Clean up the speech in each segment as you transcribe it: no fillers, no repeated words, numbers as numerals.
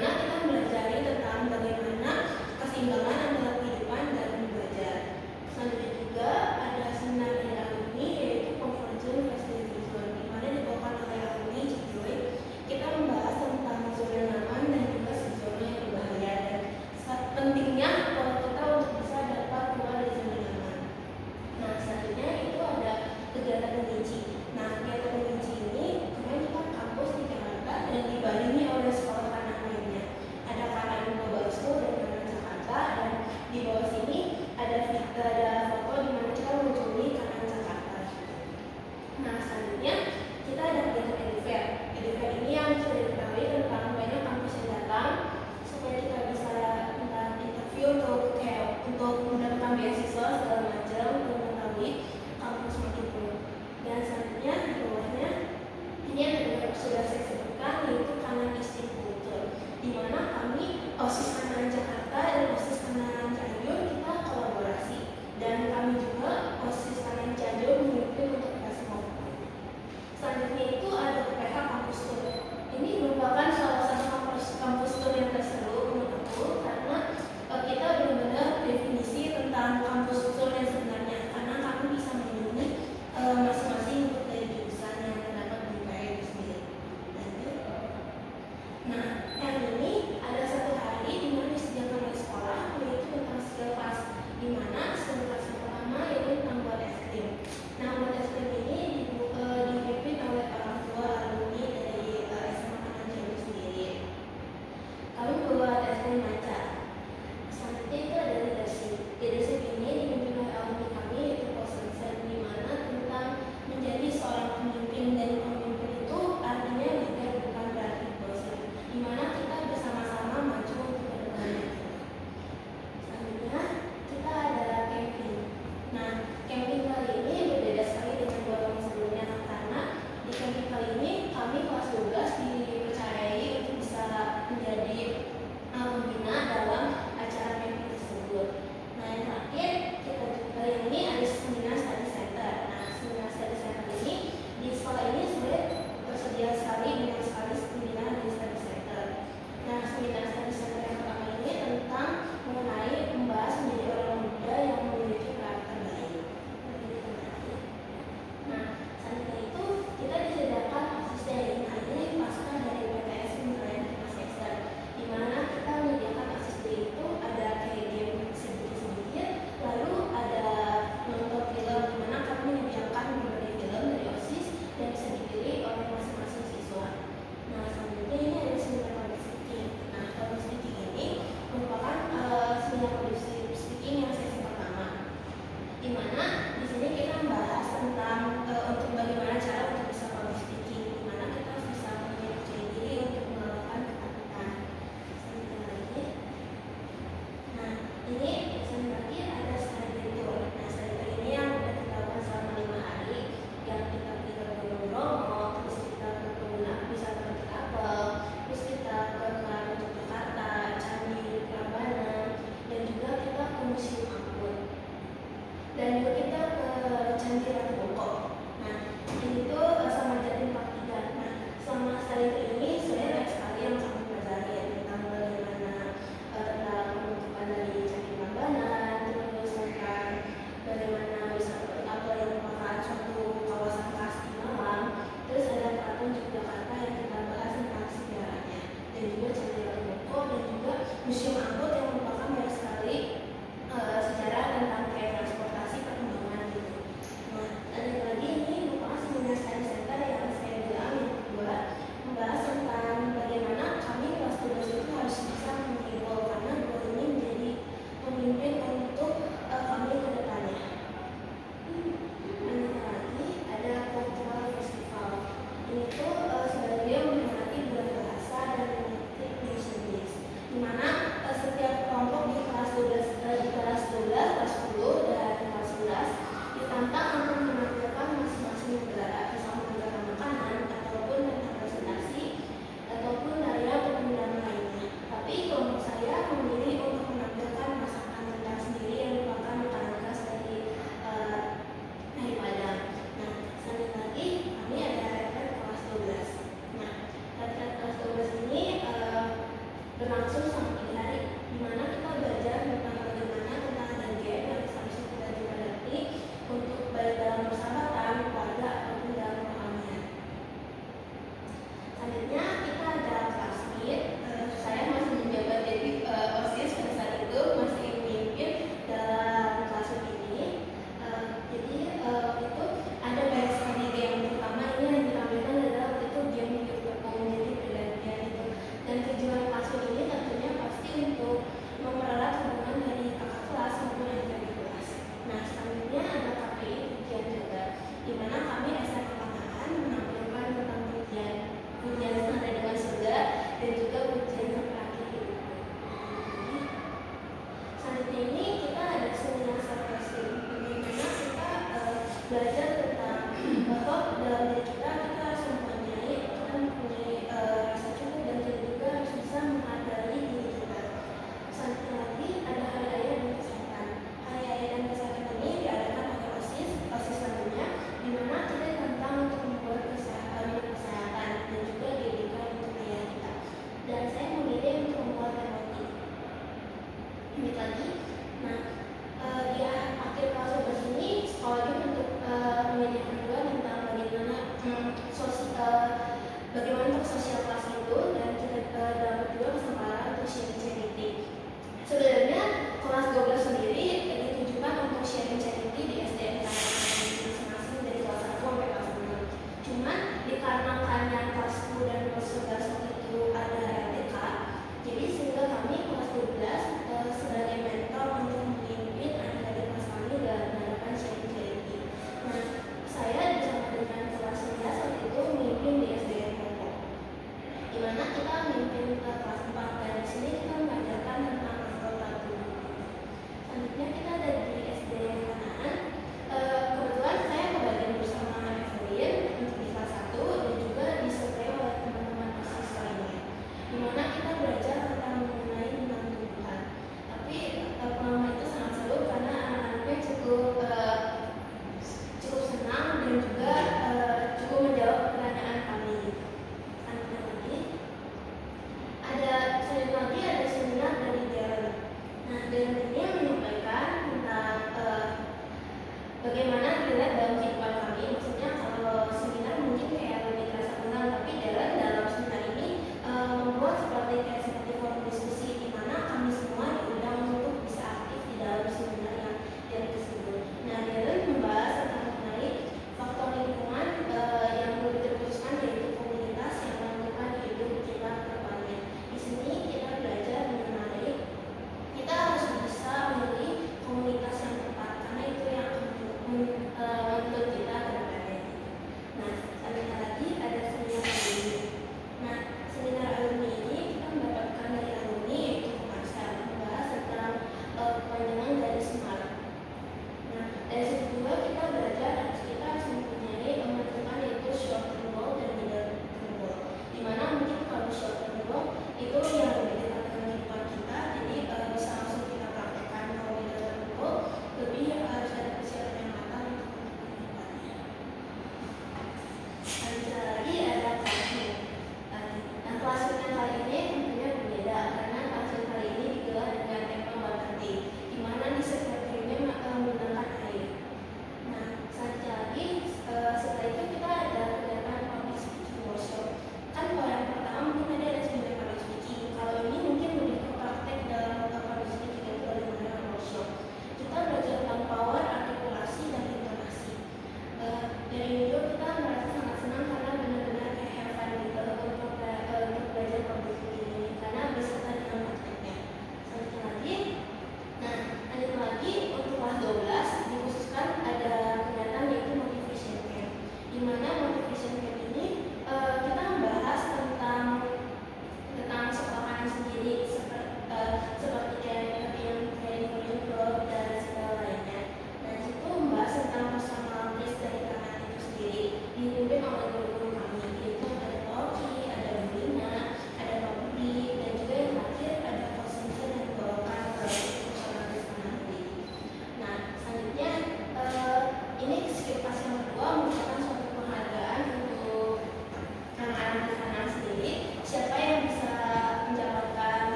mana kita belajar tentang bagaimana keseimbangan antara kehidupan dan belajar. Selanjutnya juga ada seminar dari alumni yaitu Convergent Facility Zone, di mana dibawakan oleh alumni Cijoy. Kita membahas tentang zona nyaman dan juga zona yang berbahaya dan pentingnya kalau kita untuk bisa dapat keluar dari zona nyaman. Nah, selanjutnya itu ada kegiatan menguji. Nah, kegiatan menguji ini kemarin kita kampus di Jakarta dan dibarengi oleh sekolah kanan lainnya. Ada kanan Global School dan kanan Jakarta, dan di berlangsung selama 3 hari, di mana kita belajar tentang bagaimana tentang ada gap yang seharusnya kita hadapi untuk baik dalam persahabatan, keluarga, ataupun dalam pertemanan. Selanjutnya kita ada kelas meet. Saya masih menjabat jadi OSIS pada saat itu, masih memimpin dalam kelas ini. Jadi itu ada banyak sekali game, terutama ini yang ditampilkan adalah waktu itu game tepung jadi pergantian itu. Dan tujuan kelas ini tentunya pasti untuk mempererat hubungan dari kakak kelas maupun adik kelas. Nah, selanjutnya ada KPI ujian juga, di mana kami SMA Panahan menampilkan tentang ujian senada dengan surga dan juga ujian sampai akhir hidup. Selanjutnya ini kita ada seminar self-esteem, di mana kita belajar tentang bahwa dalam diri kita harus mempunyai rasa cukup dan kita juga harus bisa menghargai diri kita. Selanjutnya lagi ada hari raya dan kesehatan. Hari raya dan kesehatan ini diadakan oleh OSIS selanjutnya, di mana kita tentang untuk membuat kesehatan dan juga didikan untuk ayah kita. Dan saya memilih untuk membuat roti. Ini lagi. Nah, di akhir kelas ini sekolah juga untuk menyediakan juga tentang bagaimana untuk sosial kelas itu, dan kita dapat juga kesempatan untuk sharing charity. Sebenarnya kelas 12 sendiri ditujukan untuk sharing charity di SDN masing-masing dari kelas 1 sampai kelas 6. Cuman dikarenakan yang kelas 10 dan kelas 11 waktu itu ada RTK, jadi sehingga kami kelas 12 sebagai mentor untuk memimpin adik-adik kelas kami dalam mengadakan sharing charity. Nah, saya bersama dengan kelas 11 waktu itu memimpin di SDN Pokok, di mana kita memimpin ke kelas 4, dan di sini kita mengajarkan tentang anggota tubuh. Selanjutnya kita ada di SDN Panahan. Kebetulan saya kebagian bersama Evelyn untuk di kelas 1 dan juga disertai oleh teman-teman OSIS lainnya, di mana kita belajar tentang mengenai tentang tumbuhan. Tapi pengalaman itu sangat seru karena anak-anaknya cukup senang dan juga cukup menjawab pertanyaan kami. Selanjutnya lagi ada seminar dari Darren. Nah, Darren ini menyampaikan tentang bagaimana dilihat dalam kehidupan kami. Maksudnya kalau seminar mungkin kayak lebih terasa kenal, tapi Darren dalam seminar ini membuat seperti forum diskusi, di mana kami semua diundang untuk bisa aktif di dalam seminar yang tersebut. Nah, Darren membahas tentang mengenai faktor lingkungan yang belum terputuskan, yaitu komunitas yang menentukan hidup kita ke depannya. Di sini kita belajar mengenai kita harus bisa memilih komunitas yang tepat, karena itu yang akan menuntut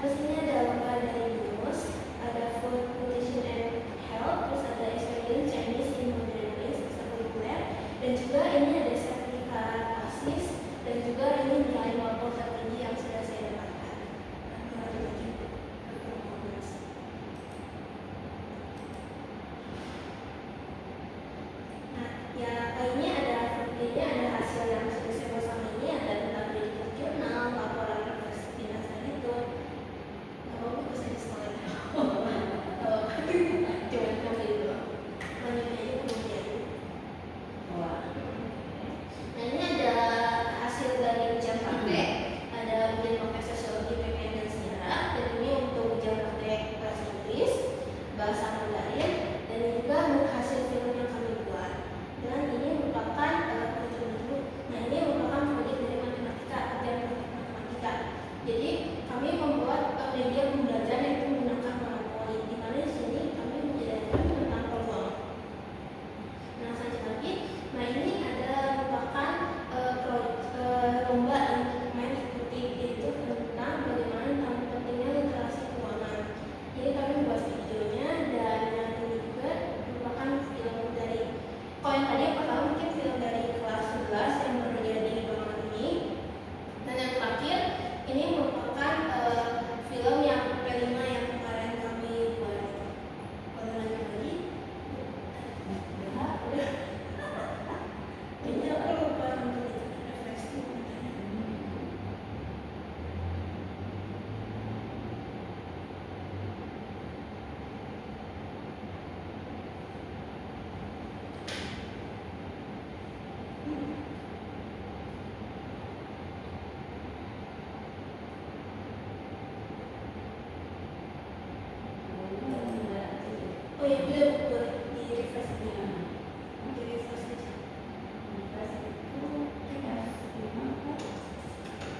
Terus ini ada lomba dari BUMUS, ada Food Nutrition and Health, terus ada Experience Chinese in Modern Ways, ekstrakurikuler, dan juga ini ada sertifikat ASIS, dan juga ini nilai walaupun tertinggi yang sudah saya dapatkan. Nah, ya ini ada hasil yang sudah saya buat sama ini, ada tentang pendidikan jurnal, laporan universitas dan itu. Kalau bisa di sekolah cuman kamu itu lanjutnya itu kemudian. Nah ini ada hasil dari ujian praktek, ada ujian praktek sosiologi, PPN dan sejarah, dan ini untuk ujian praktek bahasa Inggris, bahasa Mandarin, dan juga hasil film yang kami buat. Dan ini merupakan nah ini merupakan proyek dari matematika, ujian praktek matematika. Jadi kami membuat media pembelajaran yang menggunakan monopoli, di mana di sini kami menjelaskan tentang peluang. Nah selanjutnya lagi, nah ini ada merupakan lomba yang main ikuti, yaitu tentang bagaimana tentang pentingnya literasi keuangan. Jadi kami membuat videonya, dan yang ini juga merupakan film dari, kalau yang tadi yang pertama mungkin film dari kelas 11 yang baru jadi belakangan ini, dan yang terakhir ini merupakan film yang P5 yang kemarin kami buat. Kalau lanjut lagi, udah. Ini aku lupa untuk refleksi. Oh ya, boleh di refresh aja. Di refresh aja.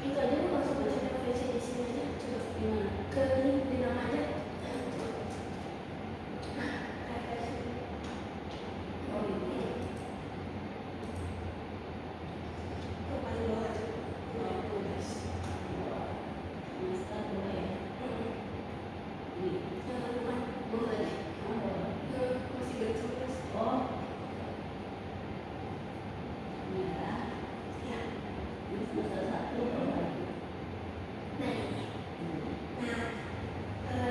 Itu aja lu langsung baca referensi di sini aja. Coba ke ini di nama aja. Refresh. Oh ini. Oh paling bawah aja. Masih gerak terus. Ya. Nah ini.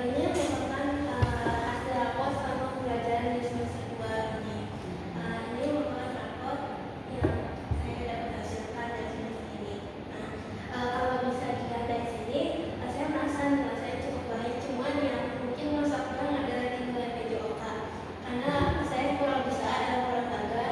Ini merupakan hasil rapor selama pembelajaran di semester 2 ini. Ini merupakan rapor yang saya dapat hasilkan dari semester ini. Kalau bisa dilihat dari sini, saya merasa nilai saya cukup baik. Cuman yang mungkin masalah kurang adalah di nilai PJOK, karena saya kurang bisa dan kurang olahraga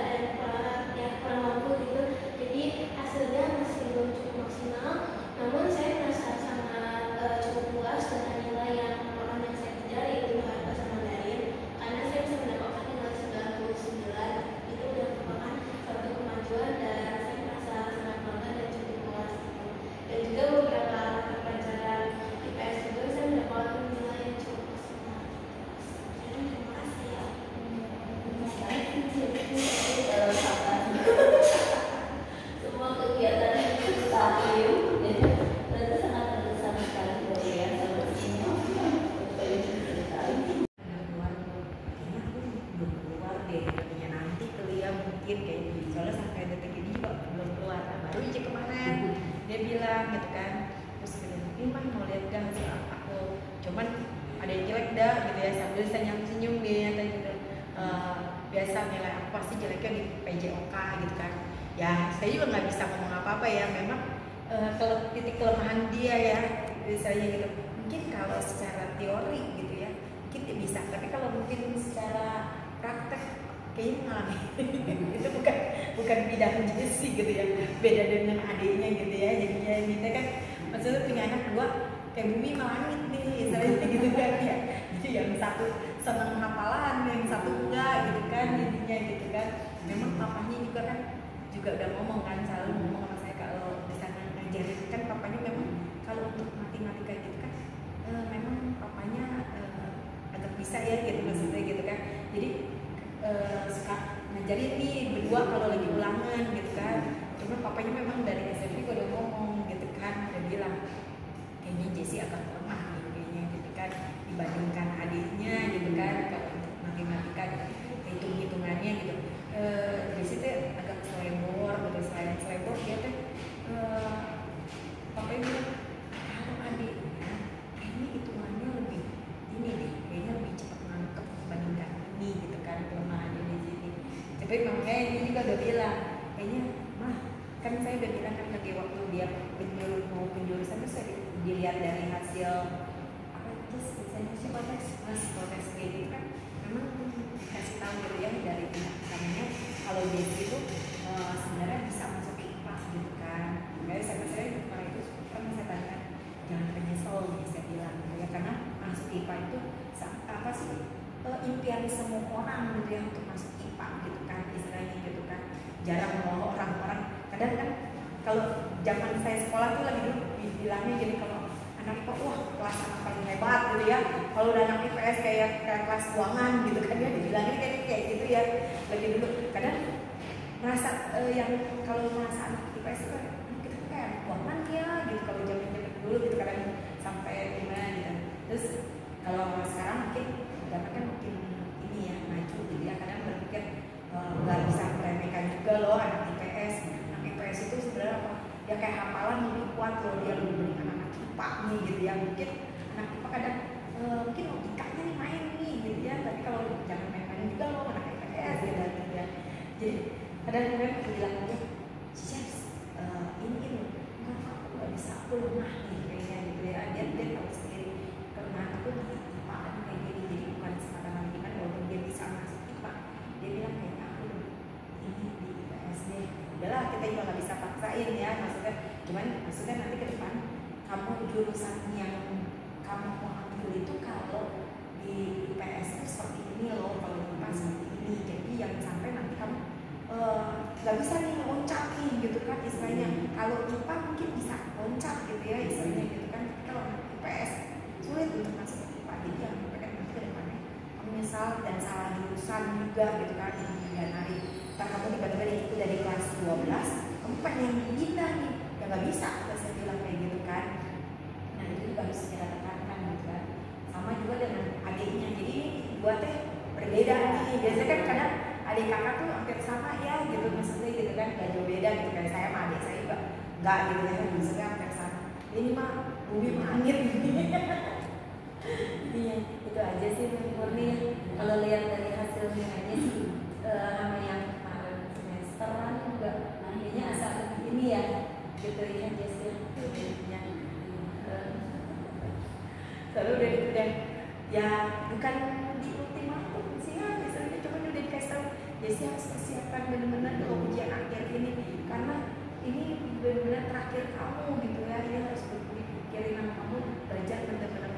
dan kurang mampu gitu. Jadi hasilnya masih belum cukup maksimal. Namun saya merasa sangat cukup puas dengan nilai yang merupakan yang saya kejar, yaitu bahasa Mandarin, karena saya bisa mendapatkan nilai 99. Itu sudah merupakan suatu kemajuan dan saya merasa sangat bangga dan cukup puas gitu. Dan juga beberapa pelajaran IPS juga saya mendapatkan nilai yang cukup maksimal. Jadi terima kasih ya. Semua kegiatan tadi ternyata sangat berkesan sekali dari yang sampai sini. Belum keluar deh, katanya nanti kuliah mungkin kayak gitu. Soalnya sampai detik ini juga belum keluar. Nah, baru aja kemarin dia bilang gitu kan, terus dia bilang, ini mah mau lihat gak hasil aku, cuman ada yang jelek dah gitu ya, sambil senyum dia tadi gitu. Biasa nilai aku pasti jeleknya di PJOK gitu kan. Ya saya juga nggak bisa ngomong apa-apa ya, memang titik kelemahan dia ya misalnya gitu. Mungkin kalau secara teori gitu ya mungkin dia bisa, tapi kalau mungkin secara praktek kayaknya ngalami itu bukan bidang Jesse gitu ya, beda dengan adiknya gitu ya. Jadinya kita kan maksudnya punya anak dua kayak bumi sama langit nih misalnya gitu kan ya. Jadi yang satu senang hafalan, yang satu enggak gitu kan, jadinya gitu kan. Memang papanya juga kan juga udah ngomong kan, selalu ngomong sama saya kalau di sana ngajarin kan, papanya memang kalau untuk matematika gitu kan memang papanya agak bisa ya gitu maksudnya gitu kan. Jadi suka ngajarin nih berdua kalau lagi ulangan gitu kan. Cuma papanya memang dari SMP udah ngomong gitu kan, udah bilang kayaknya Jessie agak lemah gitu membandingkan adiknya gitu kan, kalau untuk matematika hitung-hitungannya gitu. Di situ agak selebor gitu, selain selebor dia tuh pokoknya bilang kalau adiknya kayaknya hitungannya lebih ini deh, kayaknya lebih cepat nangkep dibandingkan ini gitu kan, kelemahannya di sini. Tapi makanya ini juga udah bilang kayaknya mah kan saya udah bilang kan lagi waktu dia mau penjurusan tuh saya dilihat dari hasil apa itu misalnya psikotes kayak gitu kan, memang kasih tahu gitu ya dari namanya kalau dia itu sebenarnya bisa masuk IPA gitu kan. Makanya saya kemarin itu pernah saya tanya jangan menyesal nih saya bilang gitu ya, karena masuk IPA itu apa sih impian semua orang gitu ya untuk masuk IPA gitu kan istilahnya gitu kan. Jarang loh orang-orang kadang kan kalau zaman saya sekolah tuh lagi dulu bilangnya gini, kalau anak IPA wah kelas anak paling hebat gitu ya, kalau udah anak IPS kayak kelas keuangan gitu kan ya, dibilangnya kayak gitu ya lagi dulu. Kadang merasa yang kalau merasa anak IPS itu kan kita kayak keuangan ya gitu kalau zaman dulu gitu, kadang sampai gimana gitu. Terus kalau sekarang mungkin kan mungkin ini ya maju gitu ya, kadang berpikir nggak bisa meremehkan juga loh anak IPS. Anak IPS itu sebenarnya apa ya, kayak hafalan lebih kuat loh dia dibandingkan anak IPA nih gitu ya. Mungkin anak IPA kadang mungkin logikanya nih main nih gitu ya, tapi kalau jangan main-main juga loh anak IPS gitu ya. Jadi kadang-kadang bilang aja Cis ini aku nggak bisa, aku lemah nih kayaknya gitu ya. Dia tahu sendiri kelemahan aku di IPA kayak gini, jadi bukan semata-mata gimana walaupun dia bisa masuk IPA, dia bilang kayaknya aku ini di IPS deh. Udahlah kita juga nggak bisa paksain ya, maksudnya nanti ke depan kamu jurusan yang kamu mau ambil itu kalau di IPS itu seperti ini loh, kalau di IPA seperti ini. Jadi yang sampai nanti kamu nggak bisa nih loncat nih gitu kan istilahnya. Kalau IPA mungkin bisa loncat gitu ya istilahnya gitu kan, tapi kalau IPS sulit untuk masuk ke IPA. Jadi yang sampai nanti ke depannya kamu misal dan salah jurusan juga gitu kan, dan hari ntar kamu tiba-tiba itu dari kelas 12 kamu pengen pindah nih ya nggak bisa, saya bilang kayak gitu kan. Nah itu juga harus kita tekankan gitu kan. Sama juga dengan adiknya, jadi buat teh berbeda nih. Biasanya kan kadang adik kakak tuh hampir sama ya gitu, maksudnya gitu kan, gak jauh beda gitu. Kayak saya sama adik saya juga nggak gitu ya, maksudnya hampir sama. Ini mah bumi mah angin. Iya, itu aja sih Murni. Kalau lihat dari hasil nilainya sih sama yang kemarin semesteran juga akhirnya asal ini ya gitu ya Jessil ya. Selalu udah gitu dan ya bukan di ultimatum sih ya, misalnya cuma udah dikasih tahu Jessi harus persiapkan benar-benar kalau ujian akhir ini, karena ini benar-benar terakhir kamu gitu ya, dia harus dipikirin sama kamu belajar benar-benar